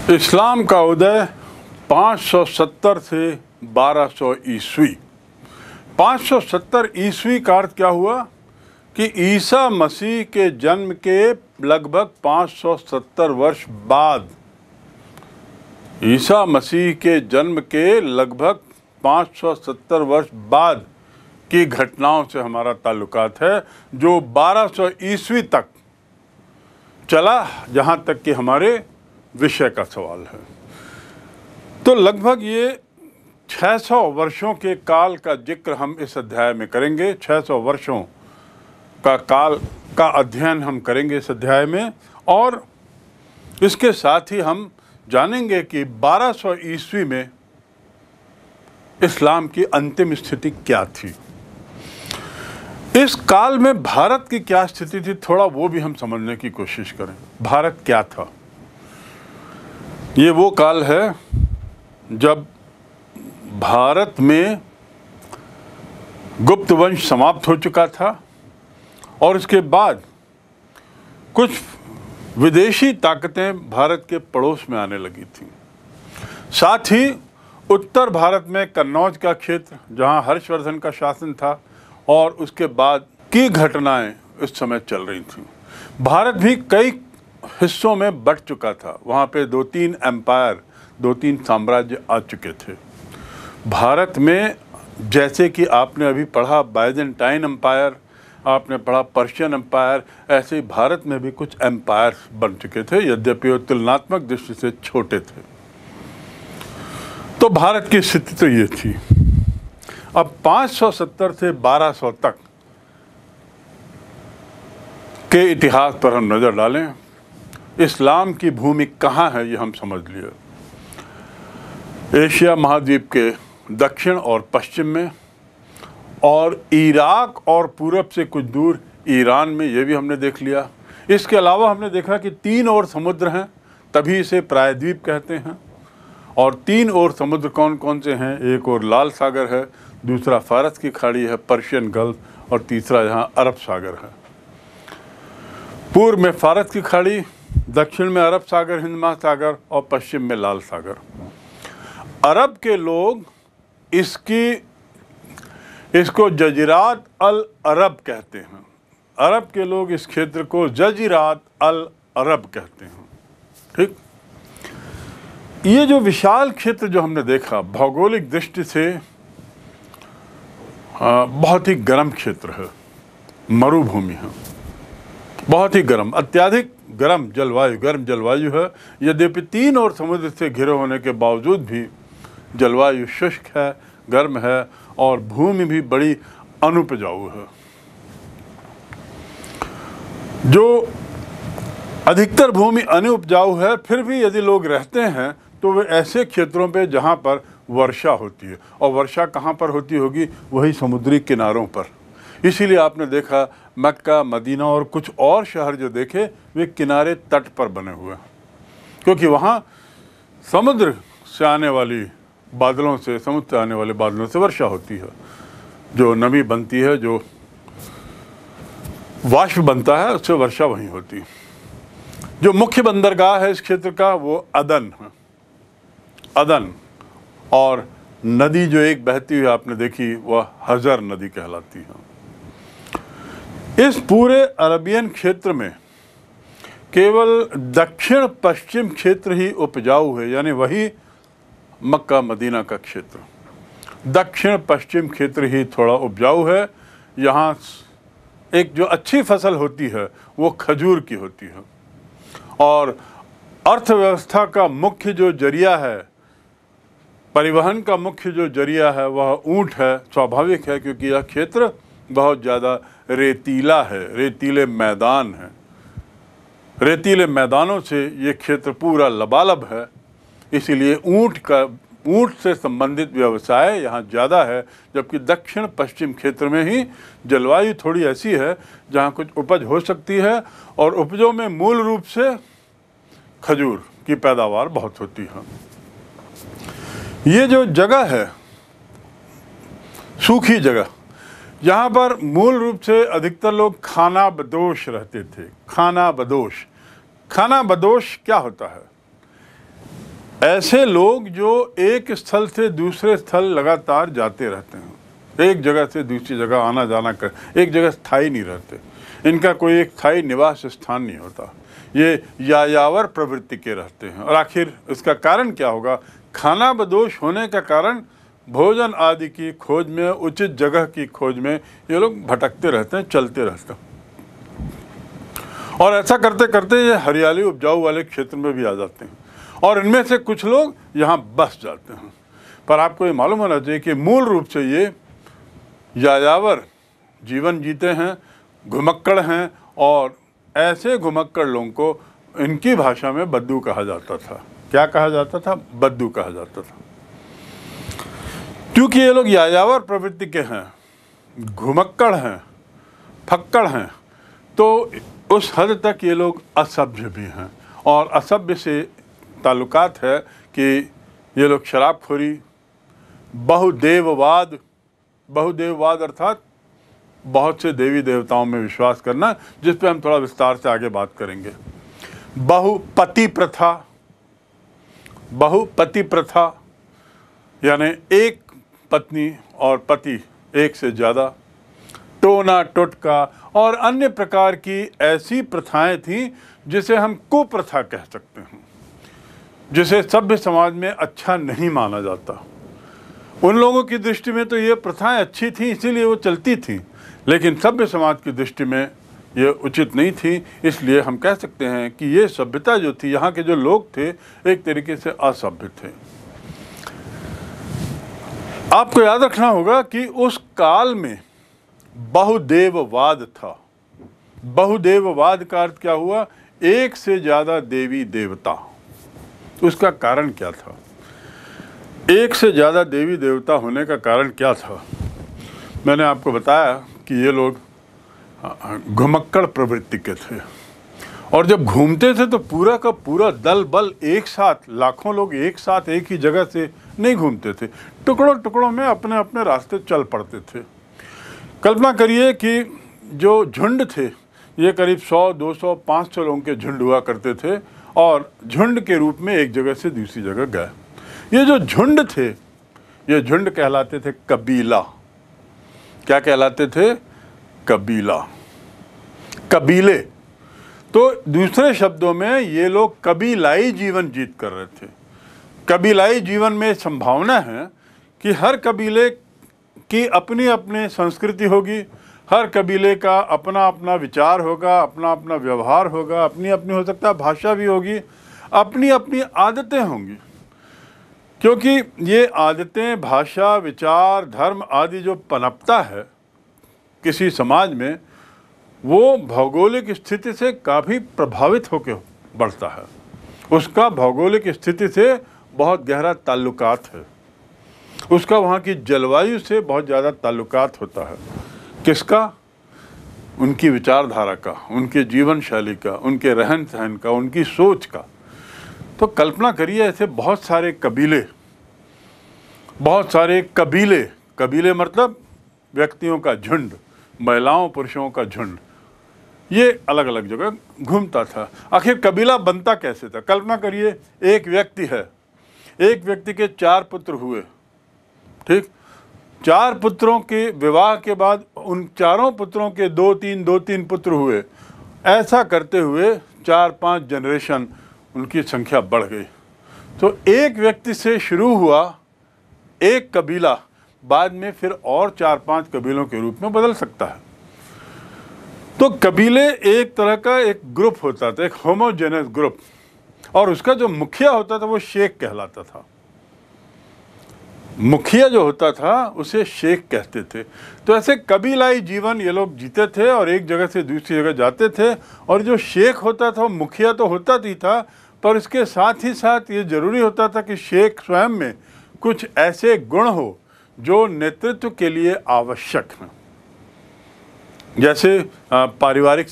इस्लाम का उदय 570 से 1200 ईस्वी। 570 ईस्वी का अर्थ क्या हुआ कि ईसा मसीह के जन्म के लगभग 570 वर्ष बाद, ईसा मसीह के जन्म के लगभग 570 वर्ष बाद की घटनाओं से हमारा ताल्लुकात है, जो 1200 ईस्वी तक चला, जहाँ तक कि हमारे विषय का सवाल है। तो लगभग ये 600 वर्षों के काल का जिक्र हम इस अध्याय में करेंगे। 600 वर्षों का काल का अध्ययन हम करेंगे इस अध्याय में, और इसके साथ ही हम जानेंगे कि 1200 ईस्वी में इस्लाम की अंतिम स्थिति क्या थी। इस काल में भारत की क्या स्थिति थी, थोड़ा वो भी हम समझने की कोशिश करें। भारत क्या था? ये वो काल है जब भारत में गुप्त वंश समाप्त हो चुका था और इसके बाद कुछ विदेशी ताकतें भारत के पड़ोस में आने लगी थीं। साथ ही उत्तर भारत में कन्नौज का क्षेत्र, जहां हर्षवर्धन का शासन था, और उसके बाद की घटनाएं उस समय चल रही थीं। भारत भी कई हिस्सों में बंट चुका था। वहाँ पे 2-3 एम्पायर, 2-3 साम्राज्य आ चुके थे भारत में। जैसे कि आपने अभी पढ़ा बाइजेंटाइन एम्पायर, आपने पढ़ा पर्शियन एम्पायर, ऐसे ही भारत में भी कुछ एम्पायर बन चुके थे, यद्यपि वो तुलनात्मक दृष्टि से छोटे थे। तो भारत की स्थिति तो ये थी। अब 570 से 1200 तक के इतिहास पर हम नज़र डालें। इस्लाम की भूमि कहाँ है ये हम समझ लिए। एशिया महाद्वीप के दक्षिण और पश्चिम में, और इराक और पूरब से कुछ दूर ईरान में, ये भी हमने देख लिया। इसके अलावा हमने देखा कि 3 और समुद्र हैं, तभी इसे प्रायद्वीप कहते हैं। और 3 और समुद्र कौन कौन से हैं? एक और लाल सागर है, दूसरा फारस की खाड़ी है, पर्शियन गल्फ, और तीसरा यहाँ अरब सागर है। पूर्व में फारस की खाड़ी, दक्षिण में अरब सागर, हिंद महासागर, और पश्चिम में लाल सागर। अरब के लोग इसको जजीरात अल अरब कहते हैं। अरब के लोग इस क्षेत्र को जजीरात अल अरब कहते हैं। ठीक, ये जो विशाल क्षेत्र जो हमने देखा, भौगोलिक दृष्टि से बहुत ही गर्म क्षेत्र है, मरुभूमि है, बहुत ही गर्म, अत्यधिक गर्म जलवायु है। यद्यपि 3 और समुद्र से घिरे होने के बावजूद भी जलवायु शुष्क है, गर्म है, और भूमि भी बड़ी अनुपजाऊ है। जो अधिकतर भूमि अनुपजाऊ है, फिर भी यदि लोग रहते हैं तो वे ऐसे क्षेत्रों पे जहाँ पर वर्षा होती है, और वर्षा कहाँ पर होती होगी? वही समुद्री किनारों पर। इसीलिए आपने देखा मक्का, मदीना और कुछ और शहर जो देखे, वे किनारे तट पर बने हुए हैं, क्योंकि वहाँ समुद्र से आने वाली बादलों से, समुद्र से आने वाले बादलों से वर्षा होती है। जो नमी बनती है, जो वाष्प बनता है, उससे वर्षा वहीं होती है। जो मुख्य बंदरगाह है इस क्षेत्र का, वो अदन है। अदन, और नदी जो एक बहती हुई आपने देखी, वह हजर नदी कहलाती है। इस पूरे अरबियन क्षेत्र में केवल दक्षिण पश्चिम क्षेत्र ही उपजाऊ है, यानी वही मक्का मदीना का क्षेत्र। दक्षिण पश्चिम क्षेत्र ही थोड़ा उपजाऊ है। यहाँ एक जो अच्छी फसल होती है वो खजूर की होती है, और अर्थव्यवस्था का मुख्य जो जरिया है, परिवहन का मुख्य जो जरिया है, वह ऊंट है। स्वाभाविक है, क्योंकि यह क्षेत्र बहुत ज़्यादा रेतीला है, रेतीले मैदान हैं। रेतीले मैदानों से ये क्षेत्र पूरा लबालब है, इसीलिए ऊंट से संबंधित व्यवसाय यहाँ ज़्यादा है। जबकि दक्षिण पश्चिम क्षेत्र में ही जलवायु थोड़ी ऐसी है जहाँ कुछ उपज हो सकती है, और उपजों में मूल रूप से खजूर की पैदावार बहुत होती है। ये जो जगह है, सूखी जगह, यहाँ पर मूल रूप से अधिकतर लोग खाना बदोश रहते थे। खाना बदोश क्या होता है? ऐसे लोग जो एक स्थल से दूसरे स्थल लगातार जाते रहते हैं, एक जगह से दूसरी जगह आना जाना कर, एक जगह स्थायी नहीं रहते, इनका कोई एक स्थायी निवास स्थान नहीं होता, ये यायावर प्रवृत्ति के रहते हैं। और आखिर इसका कारण क्या होगा? खाना बदोश होने का कारण भोजन आदि की खोज में, उचित जगह की खोज में ये लोग भटकते रहते हैं, चलते रहते हैं। और ऐसा करते करते ये हरियाली उपजाऊ वाले क्षेत्र में भी आ जाते हैं और इनमें से कुछ लोग यहाँ बस जाते हैं। पर आपको ये मालूम होना चाहिए कि मूल रूप से ये यायावर जीवन जीते हैं, घुमक्कड़ हैं, और ऐसे घुमक्कड़ लोगों को इनकी भाषा में बद्दू कहा जाता था। क्या कहा जाता था? बद्दू कहा जाता था। क्योंकि ये लोग यायावर प्रवृत्ति के हैं, घुमक्कड़ हैं, फक्कड़ हैं, तो उस हद तक ये लोग असभ्य भी हैं। और असभ्य से ताल्लुकात है कि ये लोग शराबखोरी, बहुदेववाद अर्थात बहुत से देवी देवताओं में विश्वास करना, जिस पे हम थोड़ा विस्तार से आगे बात करेंगे। बहुपति प्रथा यानी एक पत्नी और पति एक से ज़्यादा, टोना टोटका और अन्य प्रकार की ऐसी प्रथाएं थीं जिसे हम कुप्रथा कह सकते हैं, जिसे सभ्य समाज में अच्छा नहीं माना जाता। उन लोगों की दृष्टि में तो ये प्रथाएं अच्छी थीं, इसीलिए वो चलती थीं, लेकिन सभ्य समाज की दृष्टि में ये उचित नहीं थी। इसलिए हम कह सकते हैं कि ये सभ्यता जो थी, यहाँ के जो लोग थे, एक तरीके से असभ्य थे। आपको याद रखना होगा कि उस काल में बहुदेववाद था। बहुदेववाद का अर्थ क्या हुआ? एक से ज़्यादा देवी देवता। उसका कारण क्या था? एक से ज़्यादा देवी देवता होने का कारण क्या था? मैंने आपको बताया कि ये लोग घुमक्कड़ प्रवृत्ति के थे, और जब घूमते थे तो पूरा का पूरा दल बल एक साथ, लाखों लोग एक साथ एक ही जगह से नहीं घूमते थे, टुकड़ों टुकड़ों में अपने अपने रास्ते चल पड़ते थे। कल्पना करिए कि जो झुंड थे, ये करीब 100, 200, 500 लोगों के झुंड हुआ करते थे, और झुंड के रूप में एक जगह से दूसरी जगह गए। ये जो झुंड थे, ये झुंड कहलाते थे कबीला। क्या कहलाते थे? कबीला, कबीले। तो दूसरे शब्दों में ये लोग कबीलाई जीवन जीत कर रहे थे। कबीलाई जीवन में संभावना है कि हर कबीले की अपनी अपनी संस्कृति होगी, हर कबीले का अपना अपना विचार होगा, अपना अपना व्यवहार होगा, अपनी अपनी हो सकता है भाषा भी होगी, अपनी अपनी आदतें होंगी। क्योंकि ये आदतें, भाषा, विचार, धर्म आदि जो पनपता है किसी समाज में, वो भौगोलिक स्थिति से काफ़ी प्रभावित होकर बढ़ता है। उसका भौगोलिक स्थिति से बहुत गहरा ताल्लुकात है, उसका वहाँ की जलवायु से बहुत ज़्यादा ताल्लुकात होता है। किसका? उनकी विचारधारा का, उनके जीवन शैली का, उनके रहन सहन का, उनकी सोच का। तो कल्पना करिए ऐसे बहुत सारे कबीले, कबीले मतलब व्यक्तियों का झुंड, महिलाओं पुरुषों का झुंड, ये अलग अलग जगह घूमता था। आखिर कबीला बनता कैसे था? कल्पना करिए एक व्यक्ति है, एक व्यक्ति के 4 पुत्र हुए, ठीक? 4 पुत्रों के विवाह के बाद उन चारों पुत्रों के 2-3 पुत्र हुए। ऐसा करते हुए 4-5 जनरेशन उनकी संख्या बढ़ गई। तो एक व्यक्ति से शुरू हुआ एक कबीला बाद में फिर और 4-5 कबीलों के रूप में बदल सकता है। तो कबीले एक तरह का एक ग्रुप होता था, एक होमोजेनस ग्रुप, और उसका जो मुखिया होता था वो शेख कहलाता था। मुखिया जो होता था उसे शेख कहते थे। तो ऐसे कबीलाई जीवन ये लोग जीते थे और एक जगह से दूसरी जगह जाते थे। और जो शेख होता था, मुखिया तो होता ही था, पर इसके साथ ही साथ ये जरूरी होता था कि शेख स्वयं में कुछ ऐसे गुण हो जो नेतृत्व के लिए आवश्यक हैं। जैसे पारिवारिक